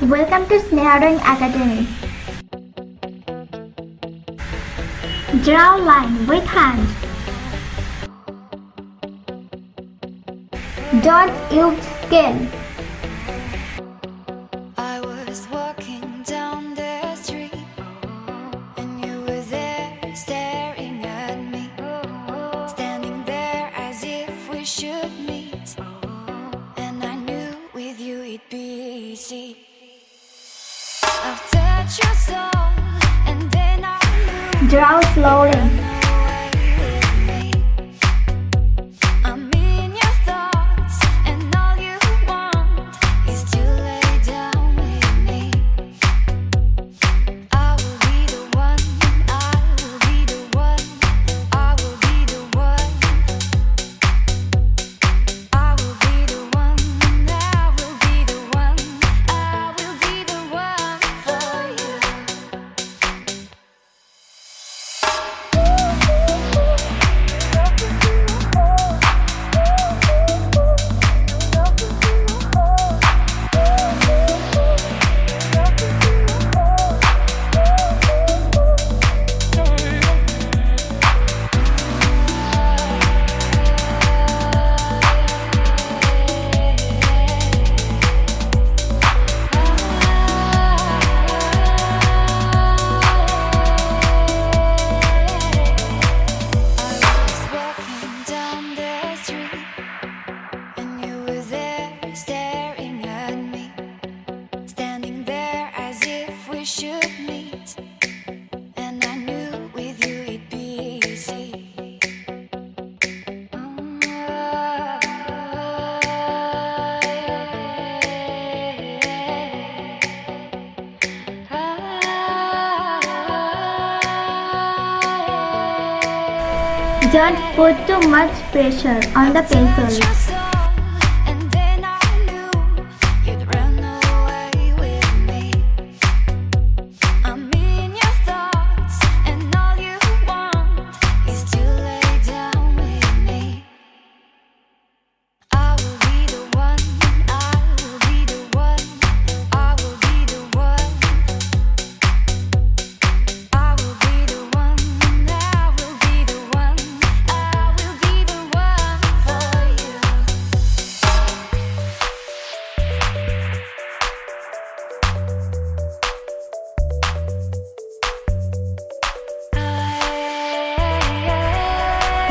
Welcome to Sneha Drawing Academy. Draw line with hand. Don't use scale. I was walking down the street and you were there staring at me, standing there as if we should meet, and I knew with you it'd be easy. I've touched your soul and then I knew. Draw slowly. Don't put too much pressure on the pencil.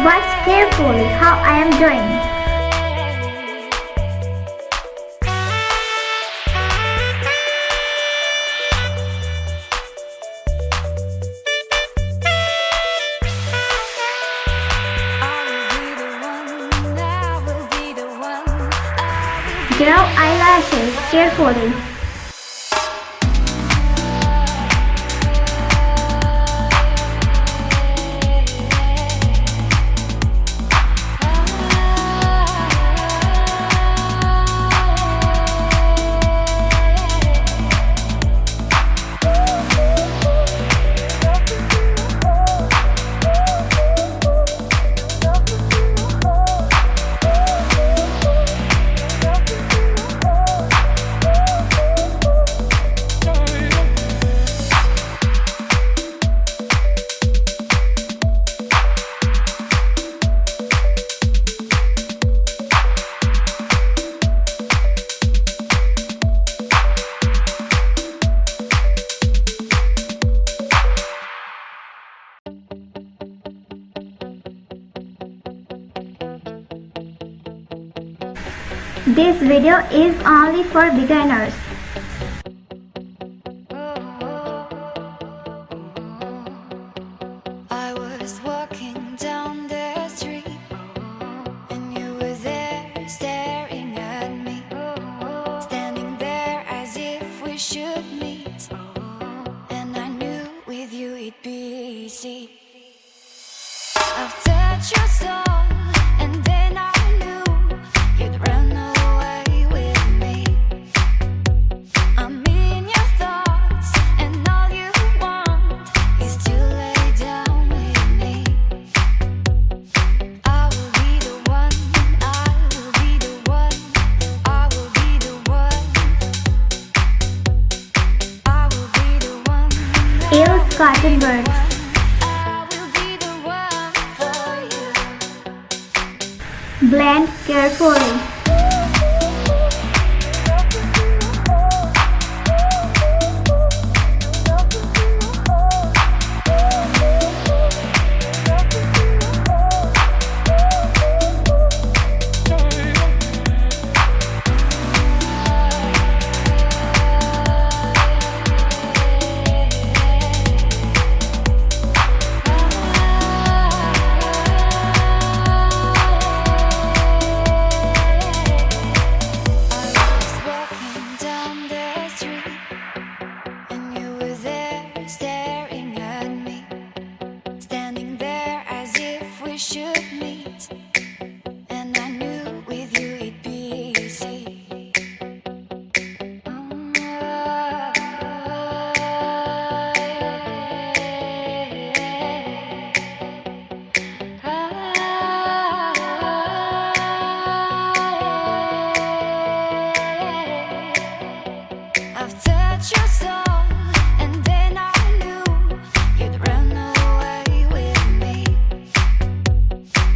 Watch carefully how I am drawing. Draw eyelashes carefully. This video is only for beginners. I was walking down the street and you were there staring at me, standing there as if we should meet, and I knew with you it'd be easy. I've touched your soul and then I knew you'd run away with me. Else cotton birds. I will be the one for you. Blend carefully. I've touched your soul, and then I knew you'd run away with me.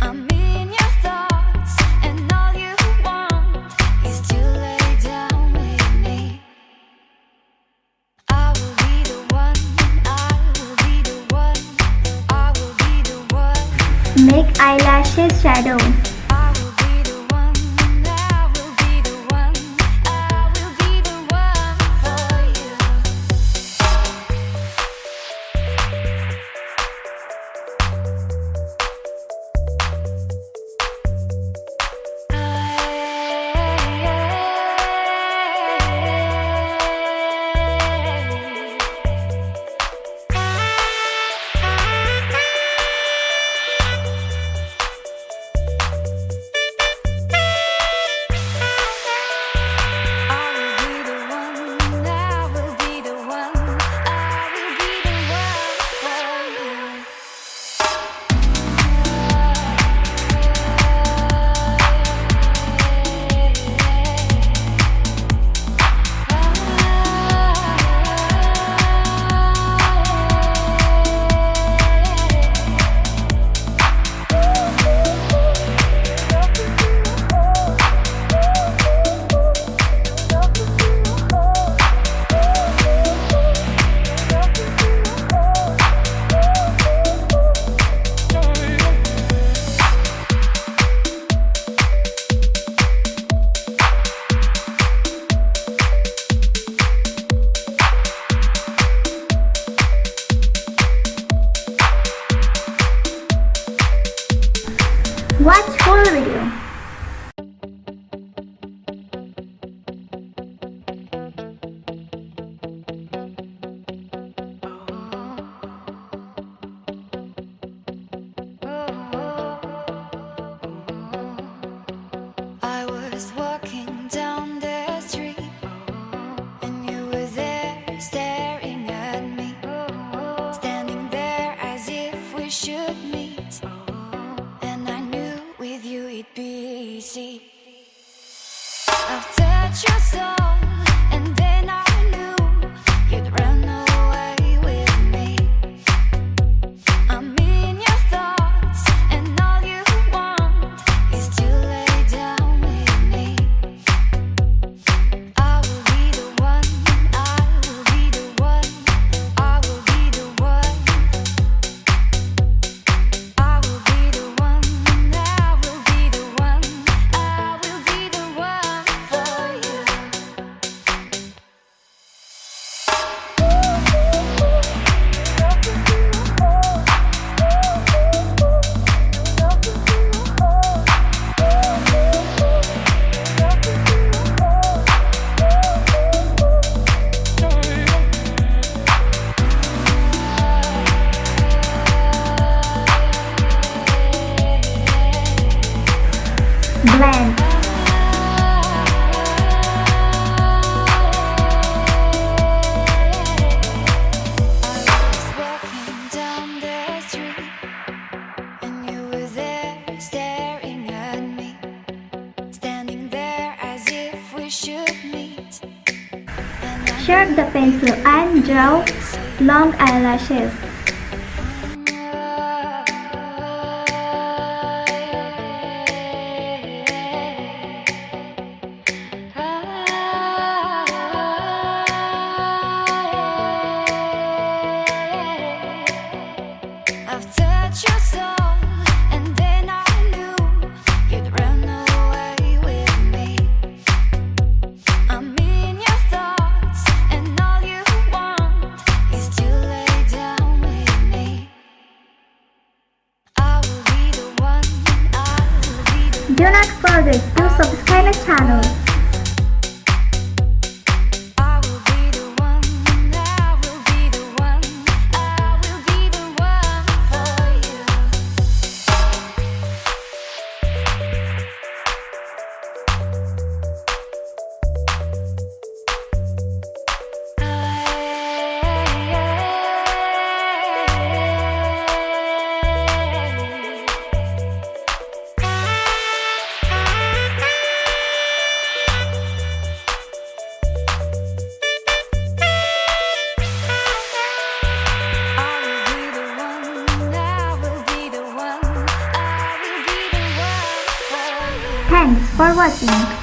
I'm in your thoughts, and all you want is to lay down with me. I will be the one, I will be the one, I will be the one. Make eyelashes shadow. I will be the one, I will be the one, I will be the one for you. Watch full video. I was walking down the street, and you were there staring at me, standing there as if we should meet. And I knew with you it'd be easy. I've touched your soul, and then I knew you'd run away with me. I'm in your thoughts, and all you want is to lay down with me. I will be the one, I will be the one, I will be the one. I will be the one, I will be the one, I will be the one for you. Blend. I was walking down the street, and you were there staring at me, standing there as if we should meet. And I Sharp the pencil and draw long eyelashes. I've touched your soul, and then I knew you'd run away with me. I'm in your thoughts, and all you want is to lay down with me. I will be the one, I will be the Do not forget to subscribe my channel. I will be the one, I will be the one, I will be the one for you. Thanks for watching.